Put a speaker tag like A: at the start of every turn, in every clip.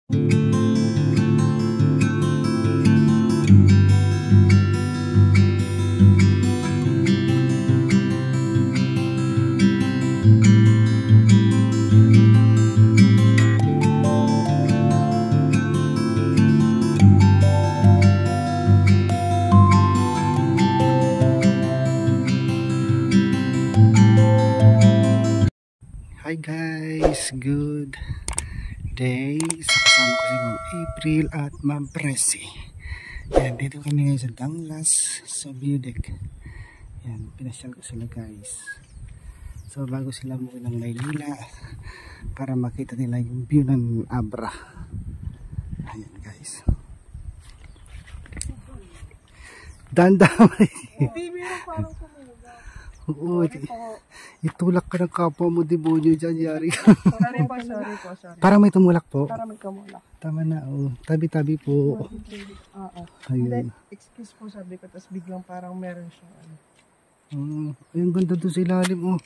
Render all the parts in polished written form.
A: Hi guys, good day. Kasama ko si Ma'am April at Ma'am Presi. Yan, dito kami ngayon sa Danglas, sa view deck. Yan, pinasyal ko sila guys. So bago sila umuwi ng Maynila para makita nila yung view ng Abra. Ayan guys. Dandamay. Oo, itulak ka ng kapwa mo, demonyo dyan, yari.
B: Sorry po.
A: Para may tumulak po.
B: Para may tumulak.
A: Tama na, oh. Tabi-tabi po.
B: Oo.
A: Ayun.
B: Excuse po sabi ko, tapos biglang parang meron siya.
A: Ayun, ganda doon sa ilalim, oh.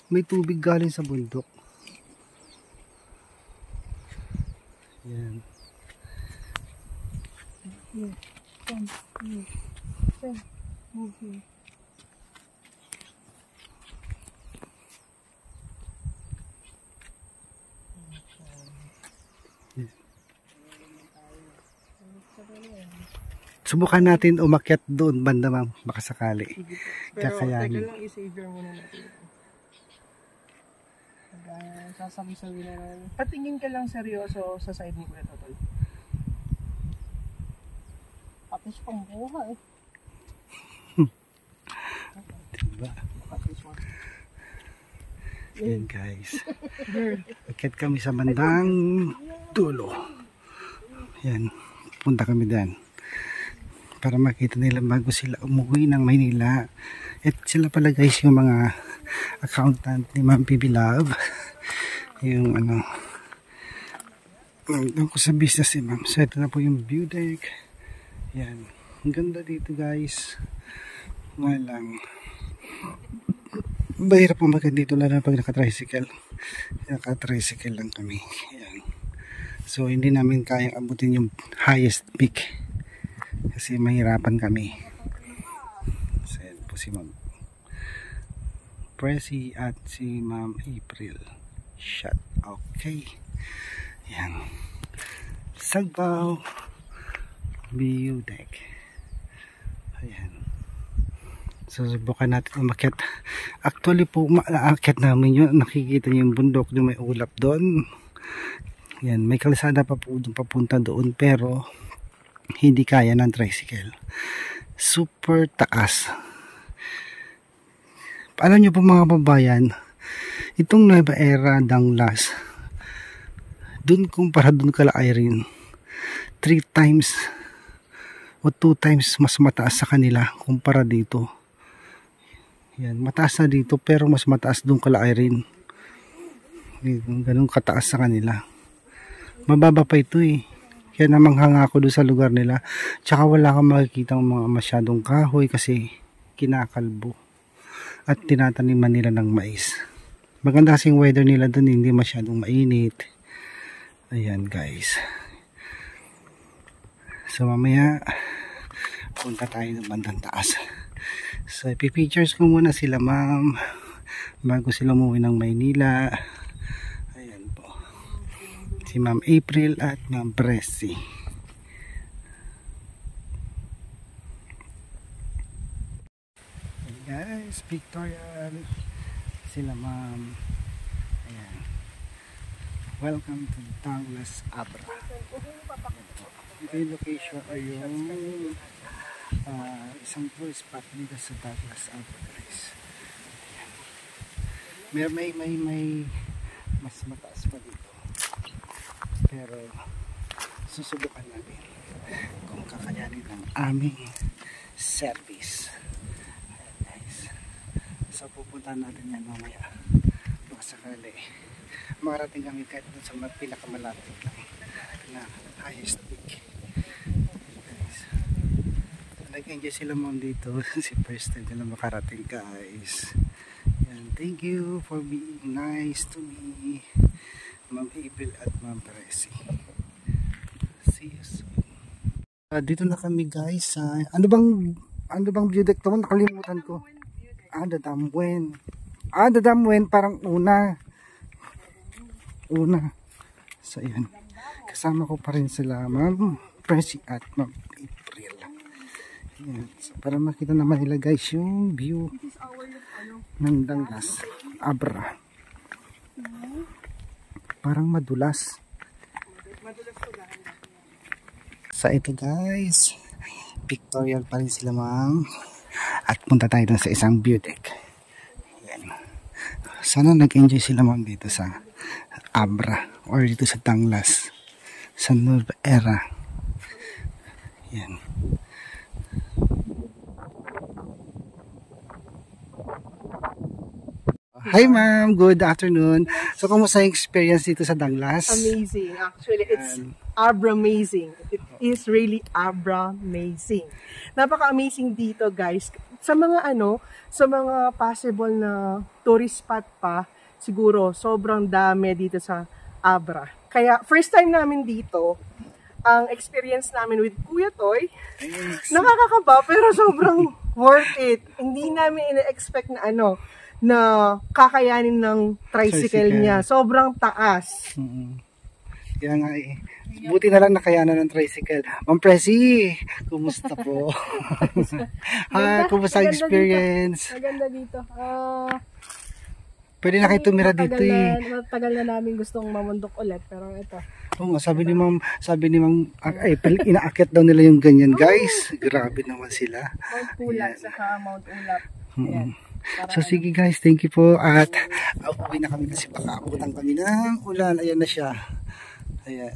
A: May tubig galing sa bundok. Yan.
B: Movie.
A: Subukan natin umakyat doon banda, ma'am, baka sakali.
B: Pero
A: Kakayanin.
B: teka lang, i-savior muna natin. Sasabi-sabi na natin. Patingin ka lang seryoso sa side ni Kuya Totol. Patis pang buhay.
A: Diba? Yan guys. Akyat kami sa bandang dulo. Yan. Punta kami dyan. Para makita nila bago sila umuwi ng Maynila. At sila pala guys yung mga accountant ni Ma'am PB Love. Yung ano. Doon ko sa business ni Ma'am. So ito na po yung view deck. Yan. Ang ganda dito guys. Nga lang. Mahirap po maganda dito lalo pag naka-tricycle. Naka-tricycle lang kami. Yan. So hindi namin kayang abutin yung highest peak. Kasi mahirapan kami. So yan po si Ma'am Presi at si Ma'am April. Shot. Okay. Yan. Sagbaw view deck. Ayan. So subukan natin umakyat. Actually po maakyat namin yun. Nakikita niyo yung bundok yung may ulap doon. Yan. May kalsada pa po doon papunta doon pero hindi kaya ng tricycle. Super taas. Alam nyo po mga babayan, itong Nueva Era, Danglas, dun kumpara dun kala Irene, 3 times o 2 times mas mataas sa kanila kumpara dito. Yan, mataas na dito pero mas mataas dun kala Irene. Ganun kataas sa kanila. Mababa pa ito eh. Kaya namang hanga ako doon sa lugar nila. Tsaka wala kang makikita ng mga masyadong kahoy kasi kinakalbo. At tinataniman nila ng mais. Maganda kasing weather nila doon, hindi masyadong mainit. Ayan guys. So mamaya punta tayo ng bandang taas. So ipipictures ko muna sila ma'am bago sila umuwi ng Maynila. Si Ma'am April at Ma'am Presi. Hey guys, pictorial sila ma'am. Ayan. Welcome to Danglas Abra. Ito yung location o yung isang tourist spot dito sa Danglas Abra guys. May mas mataas pa dito. Pero susubukan natin kung kakayanin ng aming service. Ayan guys. So pupunta natin yan mamaya. Baka sakali makarating kami kahit dun sa pinakamalapit lang na highest peak. Nag-enjoy sila mong dito. Si first time nila makarating guys. Yan. Thank you for being nice to me, Ma'am April at Ma'am Presi. Dito na kami guys sa ano bang view deck to? Nakalimutan ko. Dadamwen. Dadamwen parang una. So yun. Kasama ko pa rin sila Ma'am Presi at Ma'am April. Yan. So, para makita naman nila guys yung view ng Danglas Abra. Parang madulas. So ito guys, pictorial pa rin sila Ma'am. At punta tayo dun sa isang view deck. Yan. Sana nag-enjoy sila Ma'am dito sa Abra or dito sa Danglas sa Nueva Era. Yan. Hi ma'am, good afternoon. So kumusta yung experience dito sa Danglas?
B: Amazing. Actually, it's Abra-amazing. It is really Abra-amazing. Napaka-amazing dito, guys. Sa mga sa mga possible na tourist spot pa, siguro sobrang dami dito sa Abra. Kaya first time namin dito, ang experience namin with Kuya Toy, nakakakaba pero sobrang worth it. Hindi namin ina-expect na na kakayanin ng tricycle niya. Sobrang taas.
A: Kaya nga buti na lang nakayanan ng tricycle. Ma'am Presi, kumusta po? Kumusta ang experience?
C: Maganda dito.
A: Pwede na kayo tumira dito
C: Matagal na namin gustong mamundok ulit. Pero ito.
A: Sabi ni Ma'am April, inaakyat daw nila yung ganyan guys. Grabe naman sila.
C: Mount Pulag saka Mount Ulap. Ayan.
A: So sige guys, thank you po at uwi na kami kasi baka abutan kami ng ulan. Ayan na siya. Ayan.